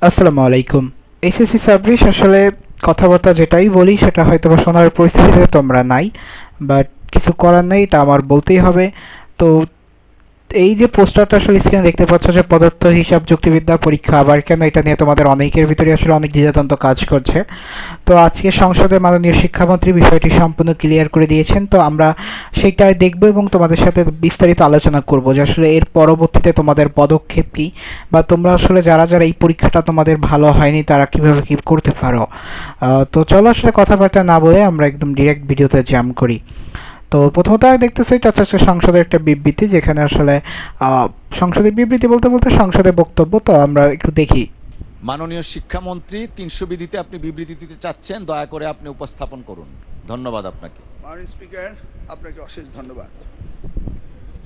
আসসালামু আলাইকুম। SSC service আসলে কথাবার্তা যেটাই বলি সেটা হয়তো বা শোনার পরিস্থিতিতে তোমরা নাই, বাট কিছু করার নেই, এটা আমার বলতেই হবে। তো এই যে পোস্টারটা আসলে স্ক্রিনে দেখতে পাচ্ছ যে পদার্থ হিসাব যুক্তিবিদ্যা পরীক্ষা আবার কেন, এটা নিয়ে তোমাদের অনেকের ভিতরে আসলে অনেক দ্বিধাদ্বন্দ্ব কাজ করছে। তো আজকে সংসদে মাননীয় শিক্ষামন্ত্রী বিষয়টি সম্পূর্ণ ক্লিয়ার করে দিয়েছেন, তো আমরা সেটাই দেখব এবং তোমাদের সাথে বিস্তারিত আলোচনা করব যে আসলে এর পরবর্তীতে তোমাদের পদক্ষেপ কী, বা তোমরা আসলে যারা যারা এই পরীক্ষাটা তোমাদের ভালো হয়নি তারা কীভাবে কী করতে পারো। তো চলো আসলে কথাবার্তা না বলে আমরা একদম ডিরেক্ট ভিডিওতে জাম্প করি। তো প্রথমত আমি দেখতেছি এটা হচ্ছে সংসদের একটা বিবৃতি, যেখানে আসলে সংসদের বিবৃতি বলতে বলতে সংসদের বক্তব্য, তো আমরা একটু দেখি। মাননীয় শিক্ষামন্ত্রী ৩০০ বিধিতে আপনি বিবৃতি দিতে চাচ্ছেন, দয়া করে আপনি উপস্থাপন করুন। ধন্যবাদ আপনাকে। মাননীয় স্পিকার, আপনাকে অশেষ ধন্যবাদ।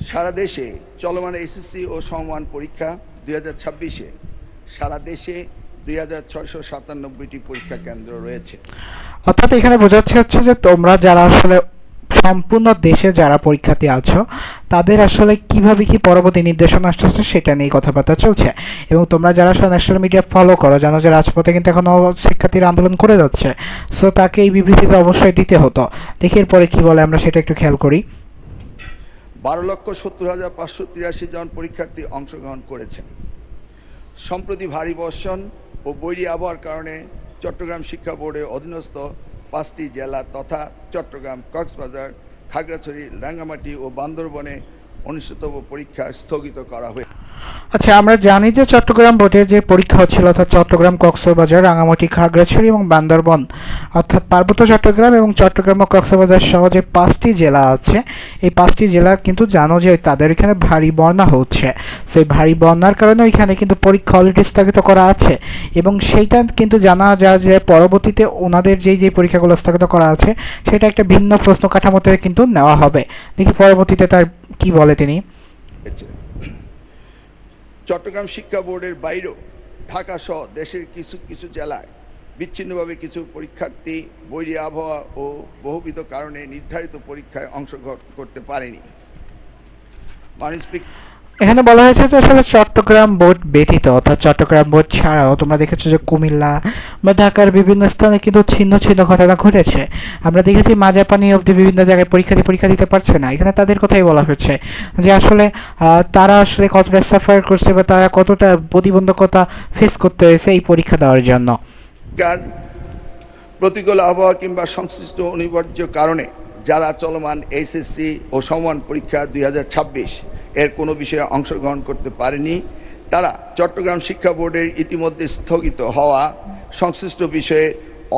সারা দেশে চলমান এসএসসি ও সমমান পরীক্ষা 2026-এ সারা দেশে 2697টি পরীক্ষা কেন্দ্র রয়েছে। অর্থাৎ এখানে বোঝাচ্ছে হচ্ছে যে তোমরা যারা আসলে সম্পূর্ণ দেশে যারা পরীক্ষার্থী আছো তাদের আসলে কিভাবে কি পরবর্তী নির্দেশনা আসছে সেটা নিয়ে কথাবার্তা চলছে। এবং তোমরা যারা আসলে ন্যাশনাল মিডিয়া ফলো করো জানো যে রাজপথে কিন্তু এখনো শিক্ষার্থীরা আন্দোলন করে যাচ্ছে, সো তাকে এই বিবৃতিটা অবশ্যই দিতে হতো। দেখি এরপরে কি বলে, আমরা সেটা একটু খেয়াল করি। 12,70,583 জন পরীক্ষার্থী অংশগ্রহণ করেছেন। সম্প্রতি ভারী বর্ষণ ও বৈরী আবহাওয়ার কারণে চট্টগ্রাম শিক্ষা বোর্ডের অধীনস্থ 5টি জেলা তথা চট্টগ্রাম, কক্সবাজার, খাগড়াছড়ি, রাঙ্গামাটি ও বান্দরবনে অনুষ্ঠিতব্য পরীক্ষা স্থগিত করা হয়েছে। আচ্ছা, আমরা জানি যে চট্টগ্রাম বোর্ডের যে পরীক্ষা হচ্ছিল অর্থাৎ চট্টগ্রাম, কক্সবাজার, রাঙামাটি, খাগড়াছড়ি এবং বান্দরবন, অর্থাৎ পার্বত্য চট্টগ্রাম এবং চট্টগ্রাম ও কক্সবাজার সহ যে 5টি জেলা আছে, এই 5টি জেলার কিন্তু জানো যে তাদের এখানে ভারী বন্যা হচ্ছে। সেই ভারী বন্যার কারণে ওইখানে কিন্তু পরীক্ষা অলরেডি স্থগিত করা আছে, এবং সেইটা কিন্তু জানা যায় যে পরবর্তীতে ওনাদের যেই পরীক্ষাগুলো স্থগিত করা আছে সেটা একটা ভিন্ন প্রশ্ন কাঠামোতে কিন্তু নেওয়া হবে। দেখি পরবর্তীতে তার কি বলে তিনি। চট্টগ্রাম শিক্ষা বোর্ডের বাইরেও ঢাকা সহ দেশের কিছু কিছু জেলায় বিচ্ছিন্নভাবে কিছু পরীক্ষার্থী বৈরী আবহাওয়া ও বহুবিধ কারণে নির্ধারিত পরীক্ষায় অংশগ্রহণ করতে পারেনি। মাননীয় স্পিকার, এখানে বলা হয়েছে যে আসলে চট্টগ্রাম বোর্ড ব্যতীত অর্থাৎ চট্টগ্রাম বোর্ড ছাড়াও তোমরা দেখেছো যে কুমিল্লা বা ঢাকার বিভিন্ন স্থানে কিন্তু ছিন্ন ছিন্ন ঘটনা ঘটেছে। আমরা দেখেছি মাঝাপানি অবধি বিভিন্ন জায়গায় পরীক্ষা দিতে পারছে না। এখানে তাদের কথাই বলা হচ্ছে যে আসলে তারা আসলে কতটা সাফার করছে বা তারা কতটা প্রতিবন্ধকতা ফেস করতে হয়েছে এই পরীক্ষা দেওয়ার জন্য। প্রতিকূল আবহাওয়া কিংবা সংশ্লিষ্ট অনিবার্য কারণে যারা চলমান এসএসসি ও সমমান পরীক্ষা 2026 এর কোনো বিষয়ে অংশগ্রহণ করতে পারেনি, তারা চট্টগ্রাম শিক্ষা বোর্ডের ইতিমধ্যে স্থগিত হওয়া সংশ্লিষ্ট বিষয়ে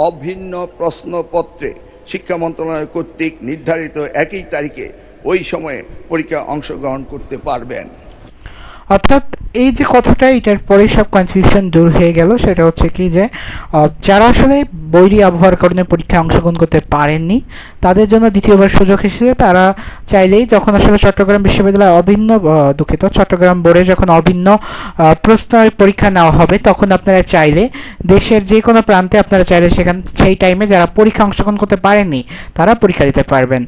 অভিন্ন প্রশ্নপত্রে শিক্ষা মন্ত্রণালয় কর্তৃক নির্ধারিত একই তারিখে ওই সময়ে পরীক্ষা অংশগ্রহণ করতে পারবেন। অর্থাৎ এই যে কথাটা, এটার পরে সব কনফিউশন দূর হয়ে গেল। সেটা হচ্ছে কি যে যারা আসলে বৈরী আবহাওয়ার কারণে পরীক্ষায় অংশগ্রহণ করতে পারেননি তাদের জন্য দ্বিতীয়বার সুযোগ হিসেবে তারা চাইলেই যখন আসলে চট্টগ্রাম বিশ্ববিদ্যালয় চট্টগ্রাম বোর্ডে যখন অভিন্ন প্রশ্ন পরীক্ষা নেওয়া হবে তখন আপনারা চাইলে দেশের যে কোনো প্রান্তে আপনারা চাইলে সেই টাইমে যারা পরীক্ষা অংশগ্রহণ করতে পারেননি তারা পরীক্ষা দিতে পারবেন।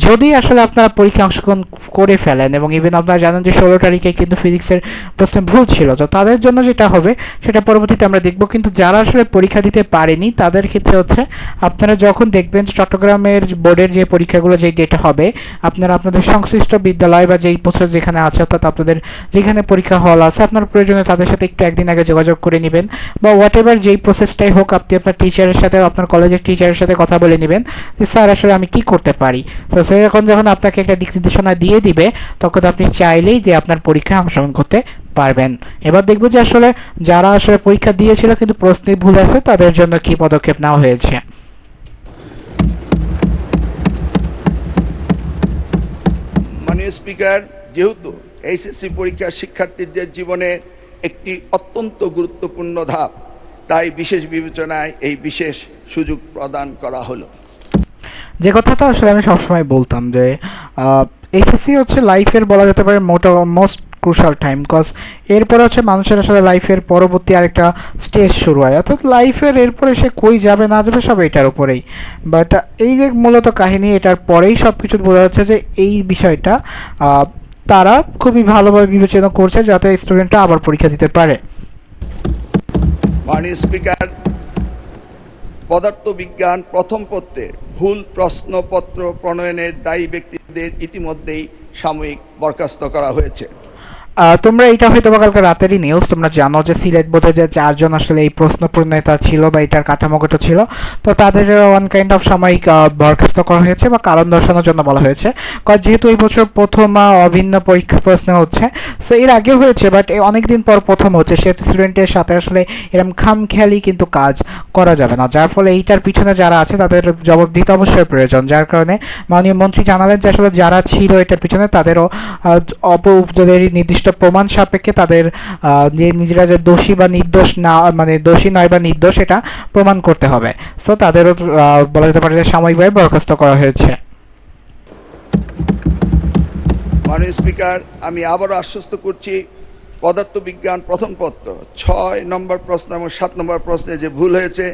যদি আসলে আপনারা পরীক্ষা অংশগ্রহণ করে ফেলেন এবং ইভেন আপনারা জানেন যে 16 তারিখে কিন্তু ফিজিক্সের প্রশ্নে ভুল ছিল, তো তাদের জন্য যেটা হবে সেটা পরবর্তীতে আমরা দেখব। কিন্তু যারা আসলে পরীক্ষা দিতে পারেনি তাদের ক্ষেত্রে হচ্ছে আপনারা যখন দেখবেন চট্টগ্রামের বোর্ডের যে পরীক্ষাগুলো যেই ডেটা হবে, আপনারা আপনাদের সংশ্লিষ্ট বিদ্যালয় বা যেই প্রসেস যেখানে আছে অর্থাৎ আপনাদের যেখানে পরীক্ষা হল আছে আপনার প্রয়োজনে তাদের সাথে একটু একদিন আগে যোগাযোগ করে নেবেন, বা হোয়াট এভার যেই প্রসেসটাই হোক আপনি আপনার টিচারের সাথে আপনার কলেজের টিচারের সাথে কথা বলে নেবেন যে স্যার আসলে আমি কি করতে পারি। তো সে যখন আপনাকে একটা দিক নির্দেশনা দিয়ে দিবে তখন আপনি চাইলেই যে আপনার পরীক্ষায় অংশগ্রহণ করতে পারবেন। এবার দেখব যে আসলে যারা আসলে পরীক্ষা দিয়েছিল কিন্তু প্রশ্নে ভুল আছে তাদের জন্য কি পদক্ষেপ নেওয়া হয়েছে। মাননীয় স্পিকার, যেহেতু এইচএসসি পরীক্ষা শিক্ষার্থীদের জীবনে একটি অত্যন্ত গুরুত্বপূর্ণ ধাপ, তাই বিশেষ বিবেচনায় এই বিশেষ সুযোগ প্রদান করা হলো। যে কথাটা আসলে আমি সবসময় বলতাম যে এইচএসসি হচ্ছে লাইফের বলা যেতে পারে মোস্ট ক্রুশাল টাইম, কজ এরপরে হচ্ছে মানুষের আসলে লাইফের পরবর্তী আরেকটা স্টেজ শুরু হয়, অর্থাৎ লাইফের এরপরে সে কই যাবে না যাবে সব এটার উপরেই। বাট এই যে মূলত কাহিনী, এটার পরেই সব কিছু বোঝা যাচ্ছে যে এই বিষয়টা তারা খুবই ভালোভাবে বিবেচনা করছে যাতে স্টুডেন্টরা আবার পরীক্ষা দিতে পারে। মাননীয় স্পিকার, পদার্থবিজ্ঞান প্রথম পত্রে ভুল প্রশ্নপত্র প্রণয়নের দায়ী ব্যক্তিদের ইতিমধ্যেই সাময়িক বরখাস্ত করা হয়েছে। তোমরা এটা হয়তো বা কালকে রাতেরই নিউজ, তোমরা জানো যে সিলেট বোর্ডে যে 4 জন আসলে এই প্রশ্ন প্রণেতা ছিল বা এটার কাঠামোগত ছিল, তো তাদের ওয়ান কাইন্ড অফ সাময়িক বরখাস্ত করা হয়েছে বা কারণ দর্শানোর জন্য বলা হয়েছে। কারণ যেহেতু এই বছর প্রথম অভিন্ন পরীক্ষা প্রশ্ন হচ্ছে, সো এর আগেও হয়েছে বাট অনেকদিন পর প্রথম হচ্ছে, সেহেতু স্টুডেন্টের সাথে আসলে এরকম খামখেয়ালি কিন্তু কাজ করা যাবে না, যার ফলে এইটার পিছনে যারা আছে তাদের জবাব দিতে অবশ্যই প্রয়োজন। যার কারণে মাননীয় মন্ত্রী জানালেন যে আসলে যারা ছিল এটার পিছনে তাদেরও যাদের নির্দিষ্ট প্রমাণ সাপেক্ষে তাদের নিজেরা যে দোষী বা নির্দোষ না, মানে দোষী নয় বা নির্দোষ এটা প্রমাণ করতে হবে। সো তাদেরও বলা যেতে পারে যে সাময়িকভাবে বরখাস্ত করা হয়েছে। মাননীয় স্পিকার, আমি আবারও আশ্বস্ত করছি, পদার্থবিজ্ঞান প্রথম পত্র 6 নম্বর প্রশ্ন এবং 7 নম্বর প্রশ্নে যে ভুল হয়েছে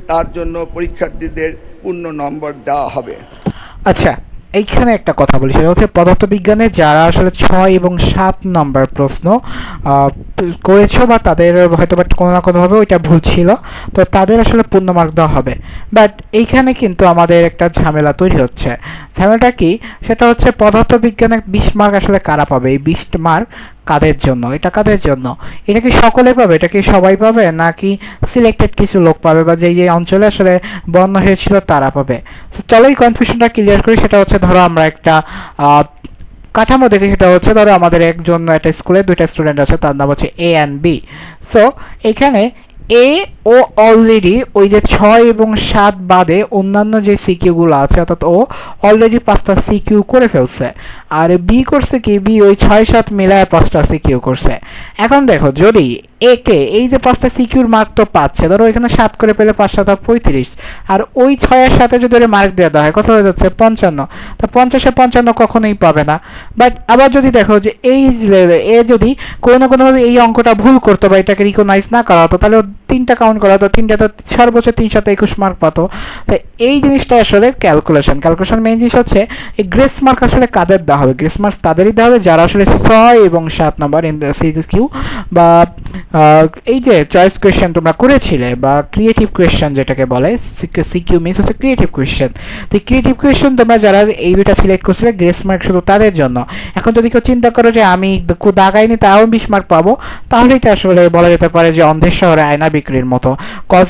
তার জন্য পরীক্ষার্থীদের পূর্ণ নম্বর দেওয়া হবে। আচ্ছা, এইখানে একটা কথা বলি, সেটা হচ্ছে পদার্থবিজ্ঞানে যারা আসলে 6 এবং 7 নম্বর প্রশ্ন করেছো বা তাদের হয়তো বা কোনো না কোনোভাবে ওইটা ভুল ছিল, তো তাদের আসলে পূর্ণ মার্ক দেওয়া হবে। বাট এইখানে কিন্তু আমাদের একটা ঝামেলা তৈরি হচ্ছে। ঝামেলাটা কি? সেটা হচ্ছে পদার্থবিজ্ঞানে 20 মার্ক আসলে কারা পাবে? এই 20 মার্ক কাদের জন্য? এটা কাদের জন্য? এটা কি সকলে পাবে? এটা কি সবাই পাবে, নাকি সিলেক্টেড কিছু লোক পাবে বা যে অঞ্চলে আসলে বন্ধ হয়েছিল তারা পাবে? তো চলো এই কনফিউশনটা ক্লিয়ার করি। সেটা হচ্ছে ধরো আমরা একটা কাঠামো দেখে, সেটা হচ্ছে ধরো আমাদের একটা স্কুলে 2টা স্টুডেন্ট আছে, তার নাম হচ্ছে এ অ্যান্ড বি। সো এখানে এ ও অলরেডি ওই যে 6 এবং 7 বাদে অন্যান্য যে সিকিউগুলো আছে, অর্থাৎ ও অলরেডি 5টা সিকিউ করে ফেলছে। আর বি করছে কি, বি ওই 6-7 মিলায় 5টা সিকিউ করছে। এখন দেখো, যদি একে এই যে 5টা সিকিউর মার্ক তো পাচ্ছে, ধরো এখানে 7 করে পেলে 5-7 35, আর ওই 6-এর সাথে যদি মার্ক দেওয়া হয় কত হয়ে যাচ্ছে? 55। তা 50-এ 55 কখনোই পাবে না। বাট আবার যদি দেখো যে এই এ যদি কোনো না কোনোভাবে এই অঙ্কটা ভুল করতো বা এটাকে রিকগনাইজ না করা হতো, তাহলে 3টা কাউন্ট করা হতো, 3টা তো সর্বোচ্চ 321 মার্ক পাতো। তাই এই জিনিসটা আসলে ক্যালকুলেশন মেইন জিনিস হচ্ছে এই গ্রেস মার্ক আসলে কাদের দেওয়া হবে? গ্রেস মার্ক তাদেরই দেওয়া হবে যারা আসলে 6 এবং 7 নম্বর সিকিউ বা এই যে চয়েস কোয়েশ্চেন তোমরা করেছিলে বা ক্রিয়েটিভ কোয়েশ্চেন যেটাকে বলে, সিকিউ মিনস হচ্ছে ক্রিয়েটিভ কোয়েশ্চেন। তো ক্রিয়েটিভ কোয়েশ্চেন তোমরা যারা এই দুইটা সিলেক্ট করছিলে, গ্রেস মার্ক শুধু তাদের জন্য। এখন যদি কেউ চিন্তা করো যে আমি দাগাইনি তাও 20 মার্ক পাবো, তাহলে এটা আসলে বলা যেতে পারে যে অন্ধের শহরে আয়না বিক্রির মতো। কজ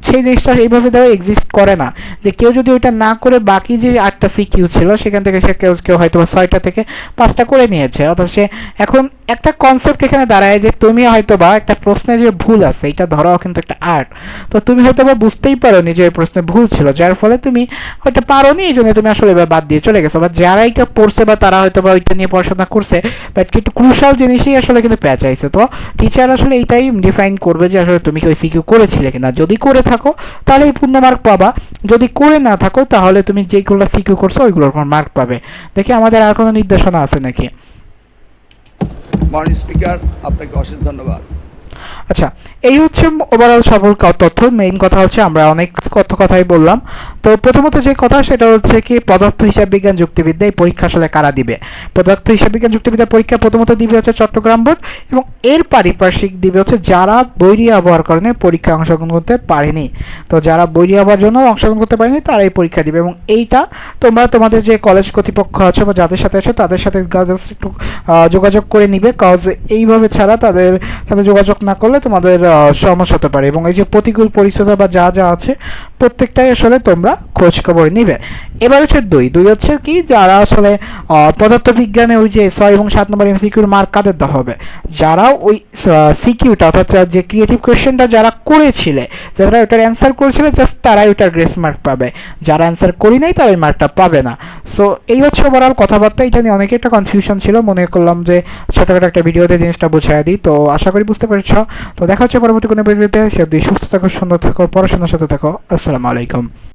সেই জিনিসটা এইভাবে দেওয়া এক্সিস্ট করে না, যে কেউ যদি ওইটা না করে বাকি যে 8টা সিকিউ ছিল সেখান থেকে সে কেউ হয়তো 6টা থেকে 5টা করে নিয়েছে। অর্থাৎ সে এখন একটা কনসেপ্ট এখানে দাঁড়ায় যে তুমি হয়তো বা একটা প্রশ্নে যে ভুল আছে, এটা ধরাও কিন্তু একটা আর্ট। তো তুমি হয়তো বা বুঝতেই পারোনি যে এই প্রশ্নে ভুল ছিল, যার ফলে তুমি হয়তো পারোনি, এই জন্য তুমি আসলে এবার বাদ দিয়ে চলে গেছো। বা যারা এটা পড়ছে বা তারা হয়তো বা ওইটা নিয়ে পড়াশোনা করছে, বাট কিন্তু ক্রুশাল জিনিসই আসলে কিন্তু পেঁচাইছে। তো টিচার আসলে এইটাই ডিফাইন করবে যে আসলে তুমি কি ওই সিকিউ করেছিলে কিনা। যদি করে থাকো তাহলে এই পূর্ণ মার্ক পাবা, যদি করে না থাকো তাহলে তুমি যেগুলো সিকিউ করছো ওইগুলোর মার্ক পাবে। দেখি আমাদের আর কোনো নির্দেশনা আছে নাকি? মাননীয় স্পিকার, আপনাকে অশেষ ধন্যবাদ। আচ্ছা, এই হচ্ছে ওভারঅল সকল তথ্য। মেইন কথা হচ্ছে আমরা অনেক কথাই বললাম। তো প্রথমত যে কথা সেটা হচ্ছে কি, পদার্থ হিসাব বিজ্ঞান যুক্তিবিদ্যা এই পরীক্ষা আসলে কারা দিবে? পদার্থ হিসাব বিজ্ঞান যুক্তিবিদ্যা পরীক্ষা প্রথমত দিবে হচ্ছে চট্টগ্রাম বোর্ড, এবং এর পারিপার্শ্বিক দিবে হচ্ছে যারা বৈরী আবহাওয়ার কারণে পরীক্ষায় অংশগ্রহণ করতে পারেনি। তো যারা বৈরী আবহাওয়ার জন্য অংশগ্রহণ করতে পারেনি তারা এই পরীক্ষা দিবে, এবং এইটা তোমরা তোমাদের যে কলেজ কর্তৃপক্ষ আছে বা যাদের সাথে আছো তাদের সাথে একটু যোগাযোগ করে নিবে, কজ এইভাবে ছাড়া তাদের সাথে যোগাযোগ না করলে তোমাদের সমস্যা হতে পারে। এবং এই যে প্রতিকূল পরিস্থিতি বা যা যা আছে প্রত্যেকটাই আসলে তোমরা খোঁজ খবর নিবে। এবার হচ্ছে দুই হচ্ছে কি, যারা আসলে পদার্থবিজ্ঞানে ওই যে 6 এবং 7 নম্বর এমসিকিউর মার্ক কাদের দেওয়া হবে? যারা ওই সিকিউটা অর্থাৎ যে ক্রিয়েটিভ কোয়েশ্চেনটা যারা করেছিলে, যারা ওটার অ্যান্সার করেছিলে, জাস্ট তারাই ওটার গ্রেস মার্ক পাবে। যারা অ্যান্সার করি নাই তারা ওই মার্কটা পাবে না। সো এই হচ্ছে ওভারঅল কথাবার্তা। এটা নিয়ে অনেকে একটা কনফিউশন ছিল, মনে করলাম যে ছোটখাটো একটা ভিডিওতে জিনিসটা বোঝাই দিই। তো আশা করি বুঝতে পেরেছ। তো দেখা হচ্ছে পরবর্তী কোনো ভিডিওতে। সে সুস্থ থাকো, সুন্দর থাকো, পড়াশোনার সাথে থাকো। আসসালামু আলাইকুম।